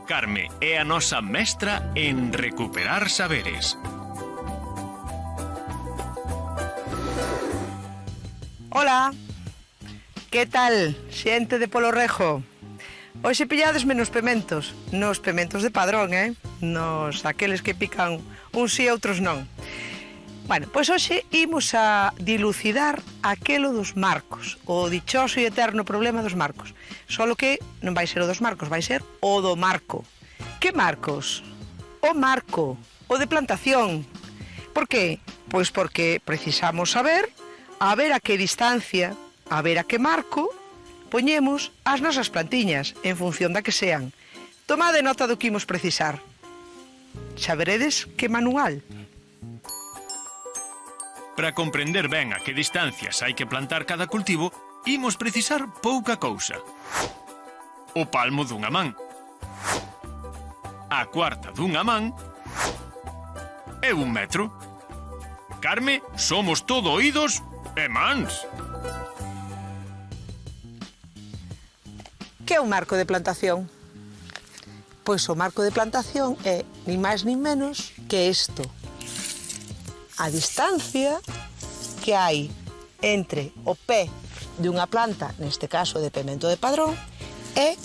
Carme é a nosa mestra en recuperar saberes. Ola, que tal, xente de Polo Rejo? Hoxe pilládesme nos pementos de Padrón, nos aqueles que pican uns sí e outros non. Bueno, pois hoxe imos a dilucidar aquelo dos marcos, o dichoso e eterno problema dos marcos. Solo que non vai ser o dos marcos, vai ser o do marco. Que marcos? O marco, o de plantación. Por qué? Pois porque precisamos saber a ver a que distancia, a ver a que marco poñemos as nosas plantiñas en función da que sean. Tomade nota do que imos precisar. Xa veredes que manual. Para comprender ben a que distancias hai que plantar cada cultivo, imos precisar pouca cousa. O palmo dunha man, a cuarta dunha man e 1 metro. Carme, somos todo oídos e mans. Que é un marco de plantación? Pois o marco de plantación é ni máis ni menos que isto. A distancia que hai entre o pé de unha planta, neste caso de pemento de Padrón, e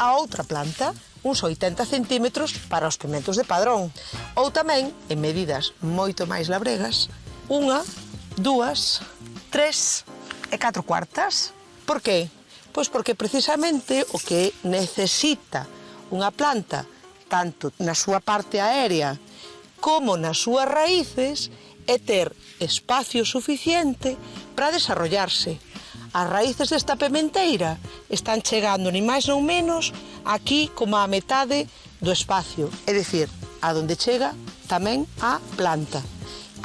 a outra planta, uns 80 centímetros para os pementos de Padrón. Ou tamén, en medidas moito máis labregas, 1, 2, 3 e 4 cuartas. Por qué? Pois porque precisamente o que necesita unha planta, tanto na súa parte aérea como nas súas raíces, é ter espacio suficiente para desarrollarse. As raíces desta pementeira están chegando ni máis non menos aquí como a metade do espacio, é dicir, a donde chega tamén a planta.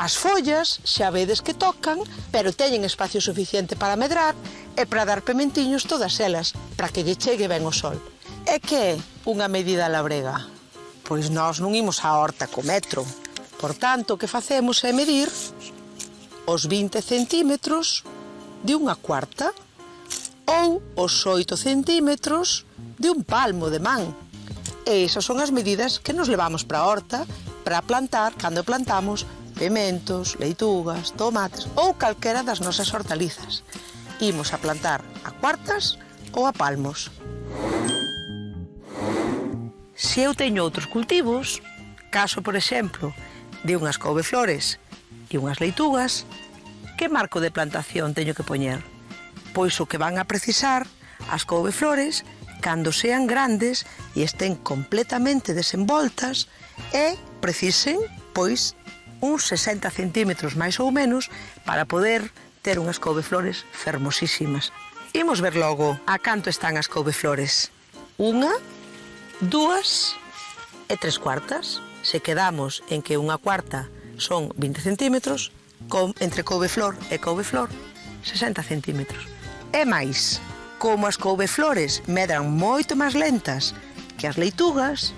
As follas xa vedes que tocan, pero teñen espacio suficiente para medrar e para dar pementiños todas elas, para que lle chegue ben o sol. E que é unha medida labrega? Pois nós non imos á horta co metro. Por tanto, o que facemos é medir os 20 centímetros de unha cuarta ou os 8 centímetros de un palmo de man. E esas son as medidas que nos levamos para a horta para plantar cando plantamos pementos, leitugas, tomates ou calquera das nosas hortalizas. Imos a plantar a cuartas ou a palmos. Se eu teño outros cultivos, caso, por exemplo, de unhas couveflores e unhas leitugas, que marco de plantación teño que poñer? Pois o que van a precisar as couveflores cando sean grandes e estén completamente desenvoltas e precisen, pois, uns 60 centímetros máis ou menos para poder ter unhas couveflores fermosísimas. Imos ver logo a canto están as couveflores. 1, 2 e 3 cuartas. Se quedamos en que unha cuarta son 20 centímetros, entre couveflor e couveflor, 60 centímetros. E máis, como as couveflores medran moito máis lentas que as leitugas,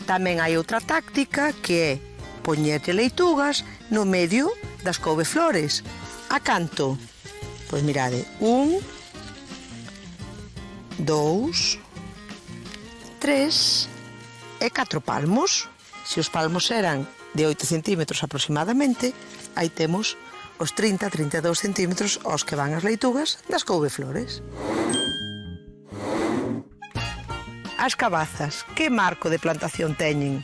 tamén hai outra táctica que é poñerlle leitugas no medio das couveflores. A canto? Pois mirade, 1, 2, 3 e 4 palmos. Se os palmos eran de 8 centímetros aproximadamente, aí temos os 30-32 centímetros aos que van as leitugas das couveflores. As cabazas, que marco de plantación teñen?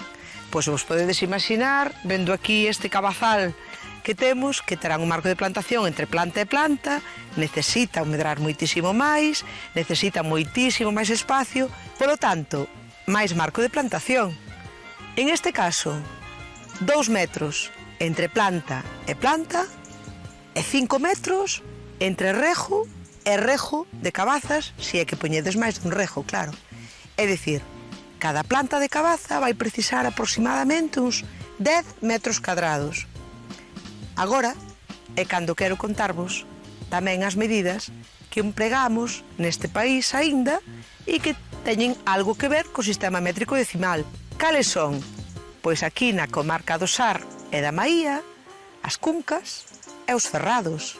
Pois vos podedes imaginar, vendo aquí este cabazal que temos, que terán un marco de plantación entre planta e planta, necesitan medrar moitísimo máis, necesitan moitísimo máis espacio, polo tanto, máis marco de plantación. En este caso, 2 metros entre planta e 5 metros entre rejo e rejo de cabazas, se é que poñedes máis dun rejo, claro. É dicir, cada planta de cabaza vai precisar aproximadamente uns 10 metros cadrados. Agora é cando quero contarvos tamén as medidas que empregamos neste país aínda e que teñen algo que ver co sistema métrico decimal. Cales son? Pois aquí na comarca do Sar e da Maía, as cuncas e os ferrados.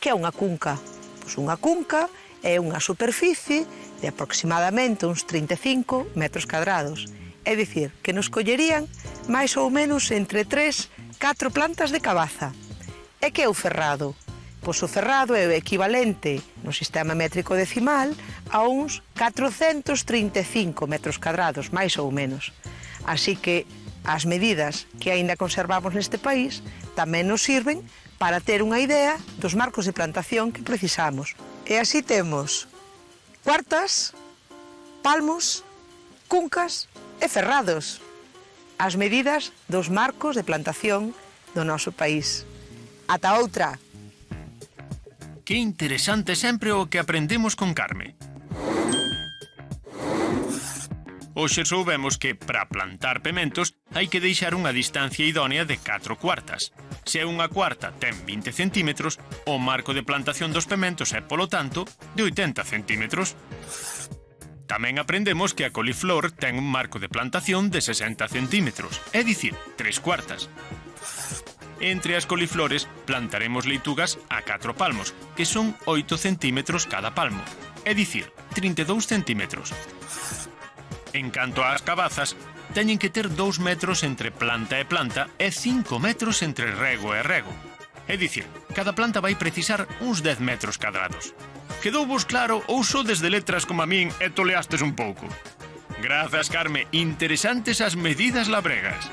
Que é unha cunca? Pois unha cunca é unha superficie de aproximadamente uns 35 metros cadrados. É dicir, que nos collerían máis ou menos entre 3-4 plantas de cabaza. E que é o ferrado? Pois o ferrado é o equivalente no sistema métrico decimal a uns 435 metros cadrados, máis ou menos. Así que as medidas que aínda conservamos neste país tamén nos sirven para ter unha idea dos marcos de plantación que precisamos. E así temos cuartas, palmos, cuncas e ferrados. As medidas dos marcos de plantación do noso país. Ata outra! Que interesante sempre o que aprendemos con Carme. Hoxe soubemos que, para plantar pementos, hai que deixar unha distancia idónea de 4 cuartas. Se unha cuarta ten 20 centímetros, o marco de plantación dos pementos é, polo tanto, de 80 centímetros. Tamén aprendemos que a coliflor ten un marco de plantación de 60 centímetros, é dicir, 3 cuartas. Entre as coliflores plantaremos leitugas a 4 palmos, que son 8 centímetros cada palmo, é dicir, 32 centímetros. En canto ás cabazas, teñen que ter 2 metros entre planta e planta e 5 metros entre rego e rego. É dicir, cada planta vai precisar uns 10 metros cadrados. Quedou vos claro ou sodes de letras como a min e toleastes un pouco? Grazas, Carme, interesantes as medidas labregas.